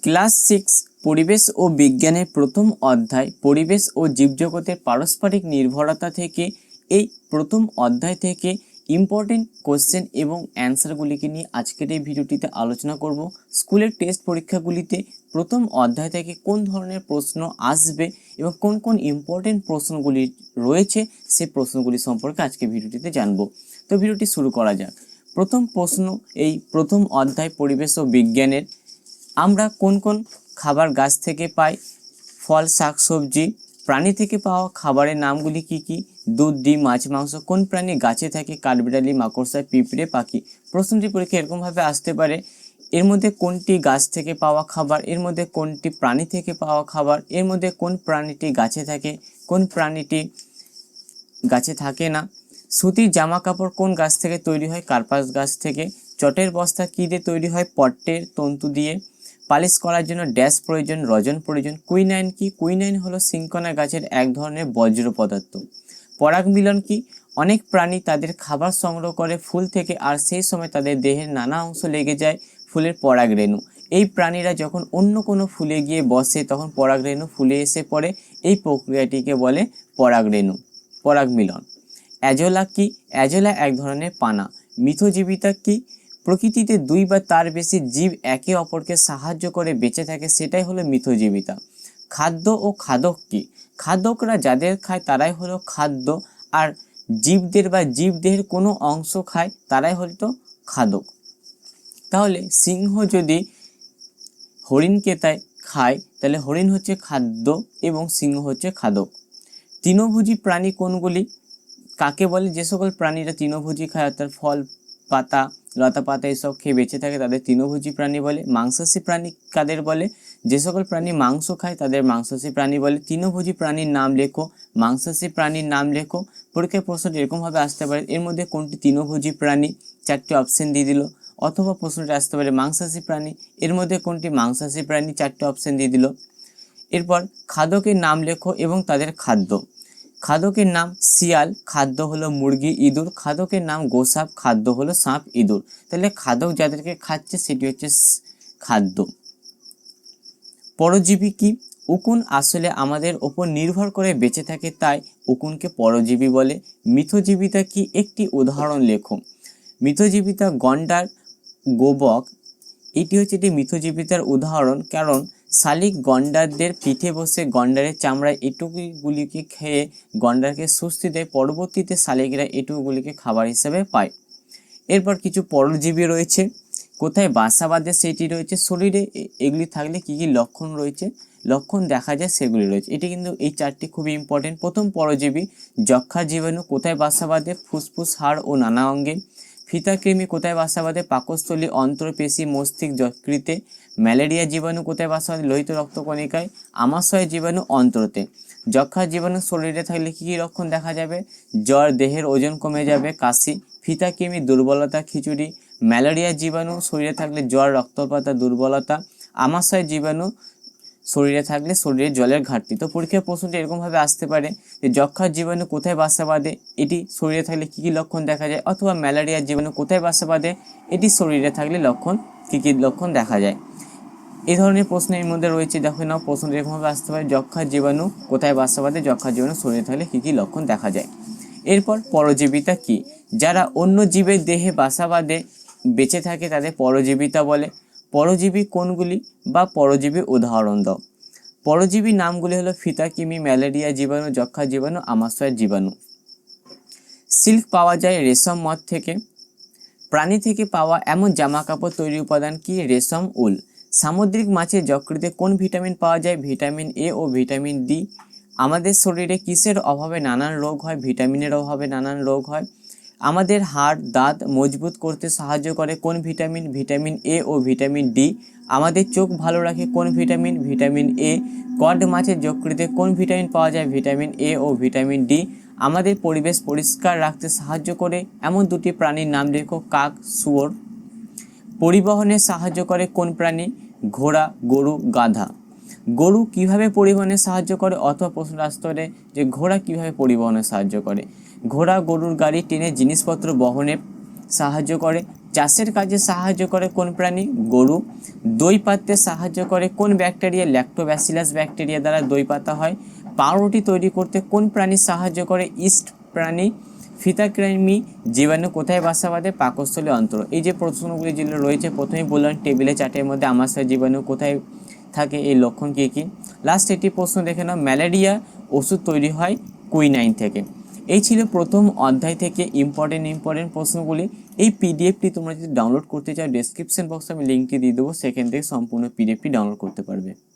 Class 6 পরিবেশ ও বিজ্ঞানের প্রথম অধ্যায় পরিবেশ ও জীবজগতের পারস্পরিক নির্ভরতা থেকে এই প্রথম অধ্যায় থেকে ইম্পর্টেন্ট কোশ্চেন এবং অ্যান্সারগুলিকে নিয়ে আজকের এই ভিডিওটিতে আলোচনা করব। স্কুলের টেস্ট পরীক্ষাগুলিতে প্রথম অধ্যায় থেকে কোন ধরনের প্রশ্ন আসবে এবং কোন কোন ইম্পর্টেন্ট প্রশ্নগুলি রয়েছে সেই প্রশ্নগুলি সম্পর্কে আজকে ভিডিওটিতে জানবো। তো ভিডিওটি শুরু করা যাক। প্রথম প্রশ্ন, এই প্রথম অধ্যায় পরিবেশ ও বিজ্ঞানের আমরা কোন কোন খাবার গাছ থেকে পাই? ফল, শাকসবজি। প্রাণী থেকে পাওয়া খাবারের নামগুলি কি কি? দুধ, ডিম, মাছ, মাংস। কোন প্রাণী গাছে থাকে? কাঠবিড়ালি, মাকড়সা, পিঁপড়ে, পাখি। প্রশ্নটি পরীক্ষা এরকমভাবে আসতে পারে, এর মধ্যে কোনটি গাছ থেকে পাওয়া খাবার, এর মধ্যে কোনটি প্রাণী থেকে পাওয়া খাবার, এর মধ্যে কোন প্রাণীটি গাছে থাকে, কোন প্রাণীটি গাছে থাকে না। সুতির জামা কাপড় কোন গাছ থেকে তৈরি হয়? কার্পাস গাছ থেকে। চটের বস্তা কী দিয়ে তৈরি হয়? পট্টের তন্তু দিয়ে। পালিশ করার জন্য ড্যাশ প্রয়োজন? রজন প্রয়োজন। কুইনাইন কি? কুইনাইন হলো সিনকোনা গাছের এক ধরনের বজ্র পদার্থ। পরাগ মিলন কি? অনেক প্রাণী তাদের খাবার সংগ্রহ করে ফুল থেকে, আর সেই সময় তাদের দেহের নানা অংশ লেগে যায় ফুলের পরাগরেণু। এই প্রাণীরা যখন অন্য কোনো ফুলে গিয়ে বসে তখন পরাগরেণু ফুলে এসে পড়ে, এই প্রক্রিয়াটিকে বলে পরাগরেণু, পরাগ মিলন। অ্যাজোলা কি? অ্যাজোলা এক ধরনের পানা। মিথজীবিতা কি? প্রকৃতিতে দুই বা তার বেশি জীব একে অপরকে সাহায্য করে বেঁচে থাকে, সেটাই হলো মিথজীবিতা। খাদ্য ও খাদক কি? খাদকরা যাদের খায় তারাই হলো খাদ্য, আর জীবদের বা জীবদেহের কোনো অংশ খায় তারাই হলো খাদক। তাহলে সিংহ যদি হরিণকে তাই খায় তাহলে হরিণ হচ্ছে খাদ্য এবং সিংহ হচ্ছে খাদক। তৃণভোজী প্রাণী কোনগুলি? কাকে বলে? যে সকল প্রাণীরা তৃণভোজী খায়, অর্থাৎ ফল, পাতা, লতা পাতা এসব খেয়ে বেঁচে থাকে তাদের তৃণভোজী প্রাণী বলে। মাংসাশী প্রাণী কাদের বলে? যে সকল প্রাণী মাংস খায় তাদের মাংসাশী প্রাণী বলে। তৃণভোজী প্রাণীর নাম লেখো, মাংসাশী প্রাণীর নাম লেখো। পরীক্ষার প্রশ্নটি এরকমভাবে আসতে পারে, এর মধ্যে কোনটি তৃণভোজী প্রাণী? চারটি অপশন দিয়ে দিল। অথবা প্রশ্নটি আসতে পারে মাংসাশী প্রাণী, এর মধ্যে কোনটি মাংসাশী প্রাণী? চারটি অপশন দিয়ে দিল। এরপর খাদকের নাম লেখো এবং তাদের খাদ্য। খাদকের নাম শিয়াল, খাদ্য হলো মুরগি, ইঁদুর। খাদকের নাম গোসাপ, খাদ্য হলো সাপ, ইঁদুর। তাহলে খাদক যাদেরকে খাচ্ছে সেটি হচ্ছে খাদ্য। পরজীবী কি? উকুন আসলে আমাদের ওপর নির্ভর করে বেঁচে থাকে, তাই উকুনকে পরজীবী বলে। মিথজীবিতা কি? একটি উদাহরণ লেখো। মিথজীবিতা গন্ডার, গোবক, এটি হচ্ছে একটি মিথজীবিতার উদাহরণ, কারণ শালিক গন্ডারদের পিঠে বসে গন্ডারের চামড়ায় এটুকুগুলিকে খেয়ে গন্ডারকে স্বস্তি দেয়, পরবর্তীতে শালিকরা এটুকুগুলিকে খাবার হিসেবে পায়। এরপর কিছু পরজীবী রয়েছে, কোথায় বাসা বাঁধে সেটি রয়েছে, শরীরে এগুলি থাকলে কি কি লক্ষণ রয়েছে, লক্ষণ দেখা যায় সেগুলি রয়েছে। এটি কিন্তু এই চারটি খুবই ইম্পর্টেন্ট। প্রথম পরজীবী যক্ষা জীবাণু, কোথায় বাসা বাঁধে? ফুসফুস, হাড় ও নানা অঙ্গে। ফিতাকৃমি কোথায় বাসা বাঁধে? পাকস্থলী, অন্ত্রপেশী, মস্তিষ্ক, যকৃতে। ম্যালেরিয়া জীবাণু কোথায় বাসা বাঁধে? লোহিত রক্তকণিকায়। আমাশয় জীবাণু অন্ত্রতে। যক্ষা জীবাণু শরীরে থাকলে কি কি লক্ষণ দেখা যাবে? জ্বর, দেহের ওজন কমে যাবে, কাশি। ফিতাকৃমি দুর্বলতা, খিচুড়ি। ম্যালেরিয়া জীবাণু শরীরে থাকলে জ্বর, রক্তপাতা, দুর্বলতা। আমাশয় জীবাণু শরীরে থাকলে শরীরে জলের ঘাটতি। তো পরীক্ষার প্রশ্নটি এরকমভাবে আসতে পারে যে যক্ষার জীবাণু কোথায় বাসা বাঁধে, এটি শরীরে থাকলে কী কী লক্ষণ দেখা যায়, অথবা ম্যালেরিয়ার জীবাণু কোথায় বাসা বাঁধে, এটি শরীরে থাকলে লক্ষণ কী কী লক্ষণ দেখা যায়। এই ধরনের প্রশ্ন এর মধ্যে রয়েছে, দেখো নাও প্রশ্নটি এরকমভাবে আসতে পারে যক্ষার জীবাণু কোথায় বাসা বাঁধে, যক্ষার জীবাণু শরীরে থাকলে কী কী লক্ষণ দেখা যায়। এরপর পরজীবিতা কি? যারা অন্য জীবের দেহে বাসা বাঁধে বেঁচে থাকে তাদের পরজীবিতা বলে। পরজীবী কোনগুলি বা পরজীবী উদাহরণ দাও। পরজীবী নামগুলি হলো ফিতাকৃমি, ম্যালেরিয়া জীবাণু, যক্ষা জীবাণু, আমাশয় জীবাণু। সিল্ক পাওয়া যায় রেশম মদ থেকে। প্রাণী থেকে পাওয়া এমন জামা কাপড় তৈরি উপাদান কি? রেশম, উল। সামুদ্রিক মাছের যকৃতে কোন ভিটামিন পাওয়া যায়? ভিটামিন এ ও ভিটামিন ডি। আমাদের শরীরে কিসের অভাবে নানান রোগ হয়? ভিটামিনের অভাবে নানান রোগ হয়। আমাদের হাড়, দাঁত মজবুত করতে সাহায্য করে কোন ভিটামিন? ভিটামিন এ ও ভিটামিন ডি। আমাদের চোখ ভালো রাখে কোন ভিটামিন? ভিটামিন এ। কড মাছের যকৃতে কোন ভিটামিন পাওয়া যায়? ভিটামিন এ ও ভিটামিন ডি। আমাদের পরিবেশ পরিষ্কার রাখতে সাহায্য করে এমন দুটি প্রাণীর নাম লেখো। কাক, শুয়োর। পরিবহনে সাহায্য করে কোন প্রাণী? ঘোড়া, গরু, গাধা। গরু কিভাবে পরিবহনে সাহায্য করে, অথবা প্রশ্ন আসতে পারে যে ঘোড়া কিভাবে পরিবহনে সাহায্য করে। ঘোড়া গরুর গাড়ি টেনে জিনিসপত্র বহনে সাহায্য করে? চাষের কাজে সাহায্য করে কোন প্রাণী? গরু। দই পাততে সাহায্য করে কোন ব্যাকটেরিয়া? ল্যাক্টোব্যাসিলাস ব্যাকটেরিয়া দ্বারা দই পাতা হয়। পাউরুটি তৈরি করতে কোন প্রাণী সাহায্য করে? ইস্ট প্রাণী। ফিতাকৃমি জীবাণু কোথায় বাসা বাঁধে? পাকস্থলী অন্তর। এই যে প্রশ্নগুলি যেগুলো রয়েছে, প্রথমেই বললাম টেবিলে চার্টের মধ্যে আমাশয় জীবাণু কোথায় থাকে, এই লক্ষণ কী কী। লাস্ট একটি প্রশ্ন দেখে নাও, ম্যালেরিয়া ওষুধ তৈরি হয় কুইনাইন থেকে। এই ছিল প্রথম অধ্যায় থেকে ইম্পর্টেন্ট প্রশ্নগুলি। এই পিডিএফটি তোমরা যদি ডাউনলোড করতে চাও, ডেসক্রিপশন বক্সে আমি লিঙ্কটি দিয়ে দেবো, সেখান থেকে সম্পূর্ণ পিডিএফটি ডাউনলোড করতে পারবে।